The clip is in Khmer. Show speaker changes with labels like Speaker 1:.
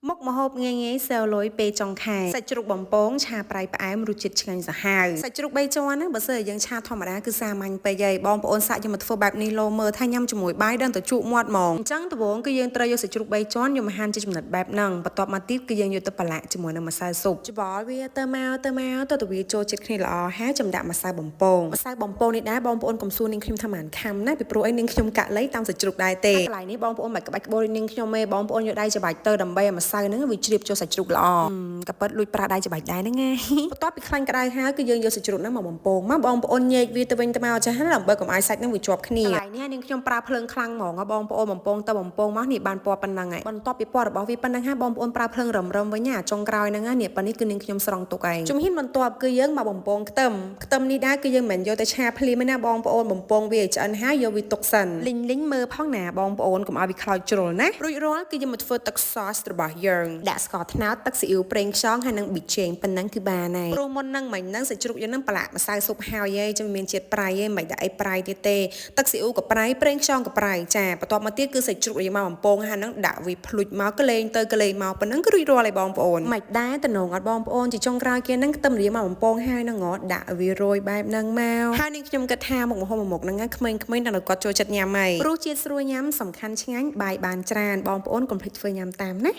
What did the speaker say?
Speaker 1: មុខម្ហូបងាយៗសែវលុយពេលចុងខែសាច់ជ្រូកបំពងឆាប្រៃផ្អែមរសជាតិឆ្ងាញ់សាហាវសាច់ជ្រូក3ជាន់ណាបើសិនយើងឆាធម្មតាគឺសាមញ្ញពេកហើយបងប្អូនសាក់យកមកធ្វើបែបនេះលោមើលថាញ៉ាំជាមួយបាយដឹងតែជក់មាត់ហ្មងអញ្ចឹងដំបូងគឺយើងត្រូវយកសាច់ជ្រូក3ជាន់យកមកហាន់ជាចំណិតបែបហ្នឹងបន្ទាប់មកទៀតគឺយើងយកទៅប្រឡាក់ជាមួយនឹងម្សៅស៊ុបច្បល់វាទៅវាចូលជាតិគ្នាល្អហើយចាំដាក់ម្សៅបំពងនេះដែរបងប្អូនកុំសួរនាងខ្ញុំថាមិនខាំណាពីព្រោះអីនាងខ្ញុំកាក់លៃតាមសាច់ជ្រូកដែរទេកន្លែងនេះបងប្អូនមិនក្បាច់ក្បូរនាងខ្ញុំទេបងប្អូនយកដៃច្របាច់ទៅដើម្បីឲ្យម្សៅហ្នឹងវាជ្រាបចូលសាច់ជ្រូកល្អក៏ប៉ិតលួចប្រើដៃច្របាច់ដែរហ្នឹងណាបន្ទាប់ពីខ្លាញ់ក្តៅហើយគឺយើងយកសាច់ជ្រូកហ្នឹងមកបំពងមកបងប្អូនញែកវាទៅវិញទៅមកចាស់ណាដើម្បីកុំឲ្យសាច់ហ្នឹងវាជាប់គ្នាកន្លែងនេះនាងខ្ញុំប្រើភ្លើងខ្លាំងហ្មងបងប្អូនបំពងទៅបំពងមកនេះបានពណ៌ប៉ុណ្ណឹងហើយបន្ទាប់ពីពណ៌របស់វាប៉ុណ្ណឹងហើយបងប្អូនប្រើភ្លើងរឹមវិញណាចុងក្រោយហ្នឹងណានេះប៉ានេះគឺនាងខ្ញុំស្រង់ទុកឯងជំហានបន្ទាប់គឺយើងមកបំពងខ្ទឹមនេះដែរគឺយើងមិនយកទៅឆាភ្លាមទេណាបងប្អូនបំពងវាឲ្យឆ្អិនហើយយកវាទុកសិនលីងមើលផងណាបងប្អូនកុំឲ្យវាខ្លោចជ្រុលណារួចរាល់គឺយើងមកធ្វើទឹកសសរបស់យើងដាក់ស្ករត្នោតទឹកស៊ីអ៊ីវប្រេងខ្យងហើយនឹងប៊ីចេងប៉ុណ្ណឹងគឺបានហើយព្រោះមុនហ្នឹងមិញហ្នឹងសាច់ជ្រូកយើងហ្នឹងប្រឡាក់ម្សៅស៊ុបហើយឯងចាំមានជាតិប្រៃឯងមិនដាក់អីប្រៃទៀតទេទឹកស៊ីអ៊ូក៏ប្រៃប្រេងខ្យងក៏ប្រៃចាបន្ទាប់មកទៀតគឺសាច់ជ្រូកយើងមកបំពងហើយហ្នឹងដាក់វាភ្លុចមកកលេងទៅកលេងមកប៉ុណ្ណឹងគឺរួចរាល់ហើយបងប្អូនមិនដែរតំណងអត់បងប្អូនជាចុងក្រោយគេហ្នឹងខ្ទឹមរៀងមកបំពងហើយហ្នឹងដាក់វារយបែបហ្នឹងមកហើយនឹងខ្ញុំគិតថាមុខម្ហូបមួយមុខហ្នឹងក្មេងៗដល់គាត់ចូលចិត្តញ៉ាំហើយរសជាតិស្រួលញ៉ាំសំខាន់ឆ្ងាញ់បាយបានច្រើនបងប្អូនកុំភ្លេចធ្វើញ៉ាំតាមណា